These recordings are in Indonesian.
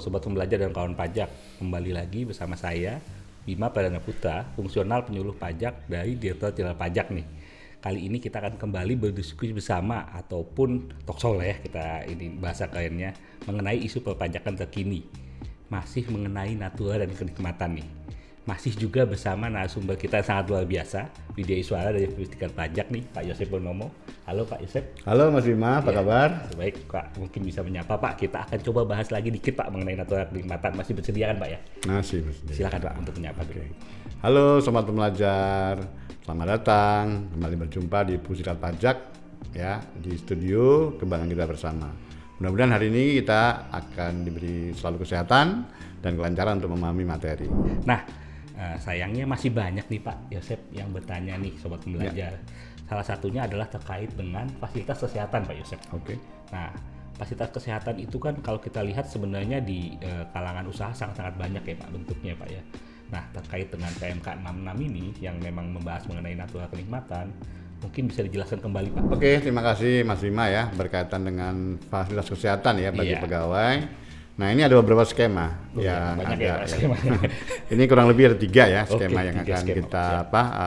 Sobat Pembelajar dan kawan pajak, kembali lagi bersama saya Bima Pradana Putra, fungsional penyuluh pajak dari Direktorat Jenderal Pajak nih. Kali ini kita akan kembali berdiskusi bersama ataupun talkshow lah ya, kita ini bahasa kerennya, mengenai isu perpajakan terkini. Masih mengenai natural dan kenikmatan nih. Masih juga bersama narasumber kita yang sangat luar biasa, Widya Iswara dari Veritikal Pajak nih, Pak Yosep Purnomo. Halo Pak Yosep. Halo Mas Bima, apa kabar? Baik Pak, mungkin bisa menyapa Pak. Kita akan coba bahas lagi dikit Pak mengenai natural kenikmatan. Masih bersedia kan Pak ya? Masih. Silakan Pak untuk menyapa. Halo Sobat Pembelajar, selamat datang kembali berjumpa di Veritikal Pajak ya, di studio kebanggaan kita bersama. Mudah-mudahan hari ini kita akan diberi selalu kesehatan dan kelancaran untuk memahami materi. Nah, sayangnya masih banyak nih Pak Yosep yang bertanya nih Sobat Pembelajar. Salah satunya adalah terkait dengan fasilitas kesehatan Pak Yosep. Oke. Nah, fasilitas kesehatan itu kan kalau kita lihat sebenarnya di kalangan usaha sangat-sangat banyak ya Pak bentuknya Pak ya. Nah, terkait dengan PMK 66 ini yang memang membahas mengenai natural kenikmatan, mungkin bisa dijelaskan kembali Pak. Oke, terima kasih Mas Bima ya, berkaitan dengan fasilitas kesehatan ya bagi pegawai. Nah, ini ada beberapa skema yang banyak ada. ya, skemanya. Ini kurang lebih ada 3 ya skema yang tiga akan skema. kita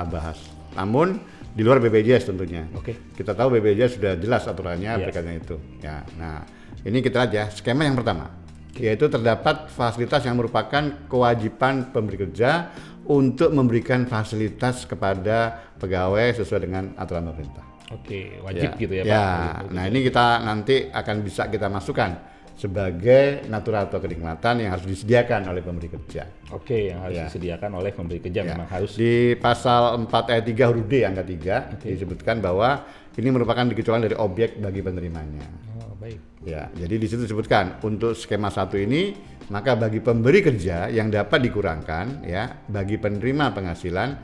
bahas. Namun di luar BPJS tentunya. Kita tahu BPJS sudah jelas aturannya berkaitan itu. Ya, nah ini kita lihat ya skema yang pertama, yaitu terdapat fasilitas yang merupakan kewajiban pemberi kerja untuk memberikan fasilitas kepada pegawai sesuai dengan aturan pemerintah. Oke, wajib gitu ya Pak. Ya, nah ini kita nanti akan bisa kita masukkan sebagai natural atau kenikmatan yang harus disediakan oleh pemberi kerja. Oke, yang harus disediakan oleh pemberi kerja memang harus. Di pasal 4 ayat 3 huruf D angka 3 disebutkan bahwa ini merupakan dikecualikan dari objek bagi penerimanya. Oh, baik. Ya, jadi di situ disebutkan untuk skema 1 ini maka bagi pemberi kerja yang dapat dikurangkan ya bagi penerima penghasilan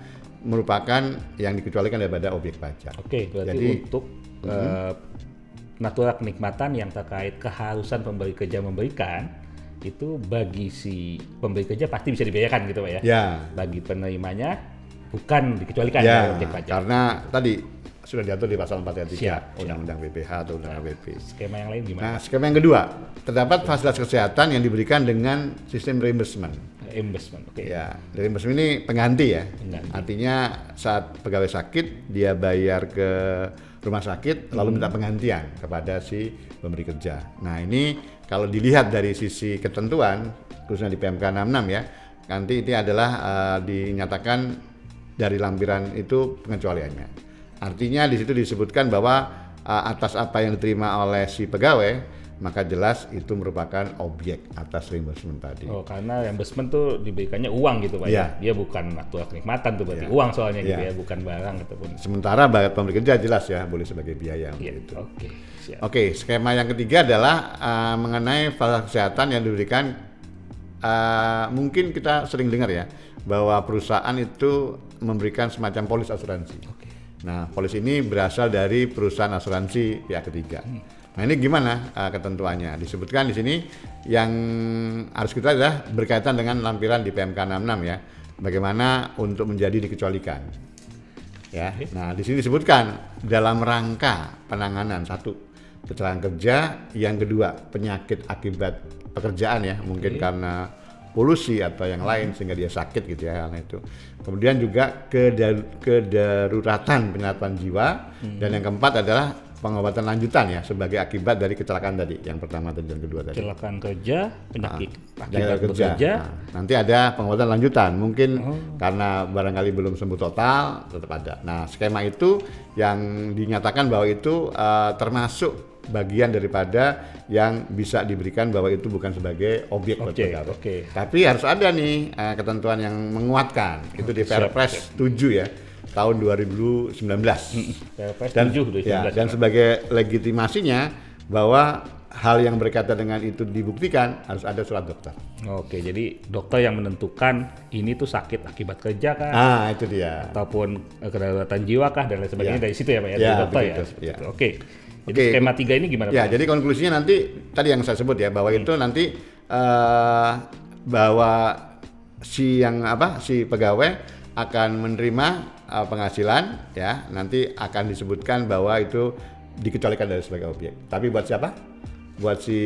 merupakan yang dikecualikan daripada objek pajak. Oke, berarti jadi, untuk natural kenikmatan yang terkait keharusan pemberi kerja memberikan itu bagi si pemberi kerja pasti bisa dibayarkan gitu Pak ya. Ya. Bagi penerimanya bukan dikecualikan dari objek pajak. Karena tadi sudah diatur di pasal 4 ayat 3 Undang-Undang BPH atau Undang-Undang BP. Skema yang lain gimana? Nah, skema yang kedua, terdapat fasilitas kesehatan yang diberikan dengan sistem reimbursement. Reimbursement, oke. Ya, reimbursement ini pengganti ya. Artinya saat pegawai sakit dia bayar ke rumah sakit lalu minta penggantian kepada si pemberi kerja. Nah, ini kalau dilihat dari sisi ketentuan khususnya di PMK 66 ya, nanti ini adalah dinyatakan dari lampiran itu pengecualiannya. Artinya di situ disebutkan bahwa atas apa yang diterima oleh si pegawai maka jelas itu merupakan objek atas reimbursement tadi. Oh, karena reimbursement tuh diberikannya uang gitu Pak ya. Dia bukan natural kenikmatan tuh berarti uang soalnya gitu ya, bukan barang ataupun. Sementara bayar pemberi kerja jelas ya boleh sebagai biaya gitu. Oke, siap. Oke, skema yang ketiga adalah mengenai fasilitas kesehatan yang diberikan mungkin kita sering dengar ya bahwa perusahaan itu memberikan semacam polis asuransi. Nah, polis ini berasal dari perusahaan asuransi pihak ketiga. Nah, ini gimana ketentuannya? Disebutkan di sini yang harus kita adalah berkaitan dengan lampiran di PMK 66 ya. Bagaimana untuk menjadi dikecualikan. Ya. Nah, di sini disebutkan dalam rangka penanganan satu kecelakaan kerja, yang kedua penyakit akibat pekerjaan ya, mungkin karena polusi atau yang lain sehingga dia sakit gitu ya karena itu. Kemudian juga kedaruratan penyerapan jiwa dan yang keempat adalah pengobatan lanjutan ya sebagai akibat dari kecelakaan tadi yang pertama dan yang kedua tadi. Kecelakaan kerja, penyakit akibat bekerja. Nah, nanti ada pengobatan lanjutan mungkin karena barangkali belum sembuh total tetap ada. Nah, skema itu yang dinyatakan bahwa itu termasuk bagian daripada yang bisa diberikan bahwa itu bukan sebagai objek pegawai. Tapi harus ada nih ketentuan yang menguatkan. Itu di Perpres 7 ya tahun 2019. Dan sebagai legitimasinya bahwa hal yang berkaitan dengan itu dibuktikan harus ada surat dokter. Oke, jadi dokter yang menentukan ini tuh sakit akibat kerja kah? Itu dia. Ataupun kedaruratan jiwa kah dan lain sebagainya dari situ ya Pak ya, dari dokter ya. Oke. Jadi skema 3 ini gimana Pak? Ya, jadi konklusinya nanti tadi yang saya sebut ya bahwa itu nanti bahwa si pegawai akan menerima penghasilan ya, nanti akan disebutkan bahwa itu dikecualikan dari sebagai objek. Tapi buat siapa? buat si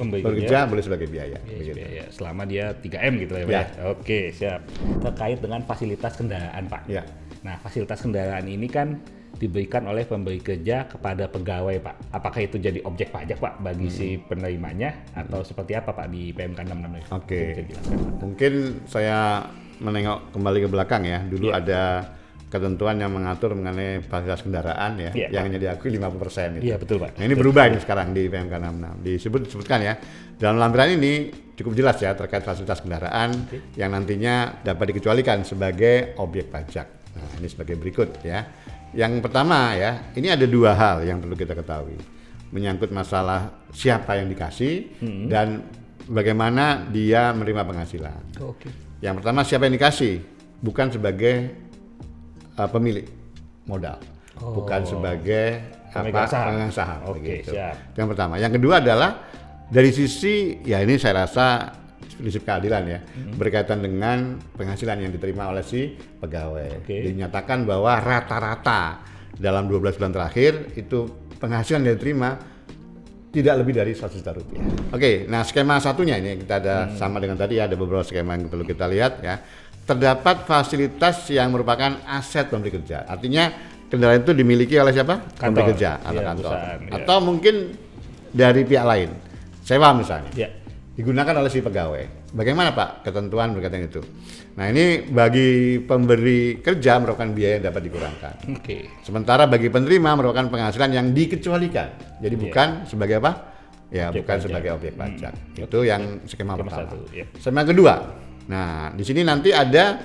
pekerja boleh sebagai biaya. Begitu. Biaya. Selama dia 3M gitu ya Pak. Ya. Oke, siap. Terkait dengan fasilitas kendaraan Pak. Ya. Nah, fasilitas kendaraan ini kan diberikan oleh pemberi kerja kepada pegawai Pak. Apakah itu jadi objek pajak Pak bagi si penerimanya atau seperti apa Pak di PMK 66 ini? Oke. Mungkin saya menengok kembali ke belakang ya. Dulu ada ketentuan yang mengatur mengenai fasilitas kendaraan ya, yang hanya diakui 50% itu. Iya, betul Pak. Nah, ini berubah ini sekarang di PMK 66. Disebutkan ya, dalam lampiran ini cukup jelas ya terkait fasilitas kendaraan yang nantinya dapat dikecualikan sebagai objek pajak. Nah, ini sebagai berikut ya. Yang pertama ya, ini ada dua hal yang perlu kita ketahui. Menyangkut masalah siapa yang dikasih dan bagaimana dia menerima penghasilan. Yang pertama siapa yang dikasih, bukan sebagai pemilik modal, bukan sebagai pemegang saham. Siap. Yang pertama. Yang kedua adalah dari sisi ya ini saya rasa prinsip keadilan ya, berkaitan dengan penghasilan yang diterima oleh si pegawai. Dinyatakan bahwa rata-rata dalam 12 bulan terakhir itu penghasilan yang diterima tidak lebih dari 100 juta rupiah. Nah skema satunya ini kita ada sama dengan tadi ya, ada beberapa skema yang perlu kita lihat ya. Terdapat fasilitas yang merupakan aset pemberi kerja. Artinya kendaraan itu dimiliki oleh siapa? Pemberi kerja atau kantor. Atau mungkin dari pihak lain. Sewa misalnya. Digunakan oleh si pegawai. Bagaimana Pak ketentuan berkaitan itu? Nah ini bagi pemberi kerja merupakan biaya yang dapat dikurangkan. Sementara bagi penerima merupakan penghasilan yang dikecualikan. Jadi bukan sebagai apa? Ya objek bukan pajak. Sebagai objek pajak. Itu yang skema pertama. Skema kedua. Nah, di sini nanti ada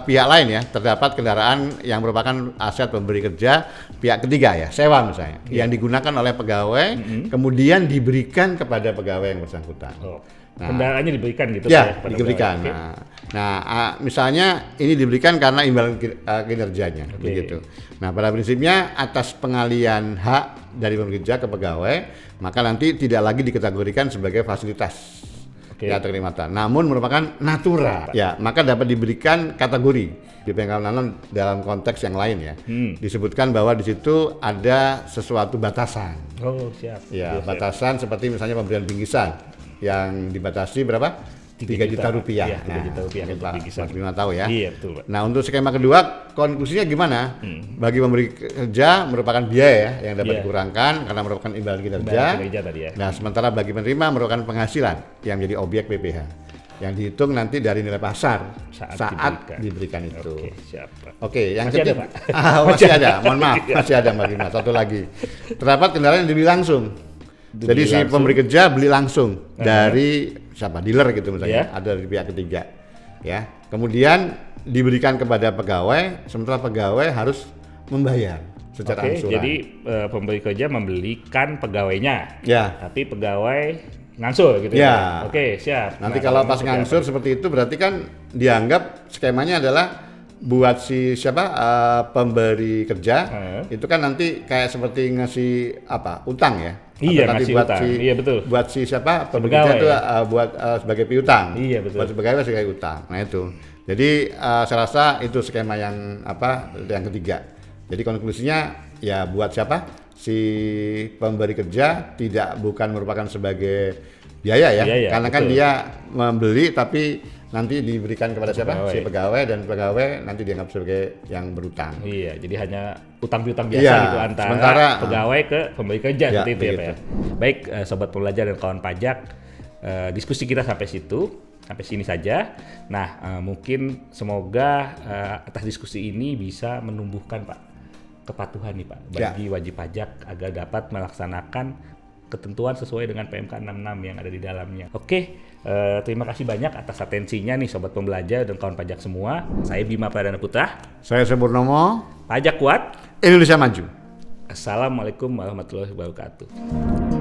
pihak lain ya, terdapat kendaraan yang merupakan aset pemberi kerja pihak ketiga ya, sewa misalnya, yang digunakan oleh pegawai, kemudian diberikan kepada pegawai yang bersangkutan. Nah, kendaraannya diberikan gitu ya? Diberikan. Nah, misalnya ini diberikan karena imbalan kinerjanya, begitu. Nah, pada prinsipnya atas pengalian hak dari pemberi kerja ke pegawai, maka nanti tidak lagi dikategorikan sebagai fasilitas. Ya kenikmatan, namun merupakan natura. Ya, maka dapat diberikan kategori di PMK 66 dalam konteks yang lain ya. Disebutkan bahwa di situ ada sesuatu batasan. Ya, batasan seperti misalnya pemberian bingkisan yang dibatasi berapa? 3 juta rupiah. Ya, 3 juta rupiah untuk bingkisan. Mas Bima tahu ya. Iya, betul, Pak. Nah, untuk skema kedua, konklusinya gimana? Bagi pemberi kerja merupakan biaya yang dapat dikurangkan karena merupakan imbalan kinerja. Nah, sementara bagi penerima merupakan penghasilan yang menjadi objek PPh yang dihitung nanti dari nilai pasar saat diberikan itu. Yang ketiga. Masih ada. Mohon maaf, masih ada Mbak Bima. Satu lagi. Terdapat kendaraan yang dibeli langsung. Jadi si pemberi kerja beli langsung dari siapa? Dealer gitu misalnya, ada dari pihak ketiga. Ya. Kemudian diberikan kepada pegawai, sementara pegawai harus membayar secara angsuran. Jadi pemberi kerja membelikan pegawainya. Tapi pegawai ngangsur gitu ya. Siap. Nanti kalau pas ngangsur seperti itu berarti kan dianggap skemanya adalah buat si siapa pemberi kerja itu kan nanti kayak seperti ngasih utang ya. Ngasih buat utang. Betul. Buat si siapa pemberi kerja itu buat sebagai piutang. Betul. Buat pegawai sebagai utang. Nah itu. Jadi saya rasa itu skema yang yang ketiga. Jadi konklusinya ya buat siapa? Si pemberi kerja bukan merupakan sebagai biaya ya. Karena kan dia membeli tapi nanti diberikan kepada siapa? Si pegawai, dan pegawai nanti dianggap sebagai yang berutang. Jadi hanya utang-piutang biasa gitu antara pegawai ke pemberi kerja seperti itu ya Pak ya. Baik sobat pembelajar dan kawan pajak, diskusi kita sampai sini saja. Nah, mungkin semoga atas diskusi ini bisa menumbuhkan Pak kepatuhan nih Pak bagi wajib pajak agar dapat melaksanakan ketentuan sesuai dengan PMK 66 yang ada di dalamnya. Terima kasih banyak atas atensinya nih sobat pembelajar dan kawan pajak semua. Saya Bima Pradana Putra. Saya Purnomo. Pajak kuat, Indonesia maju. Assalamualaikum warahmatullahi wabarakatuh.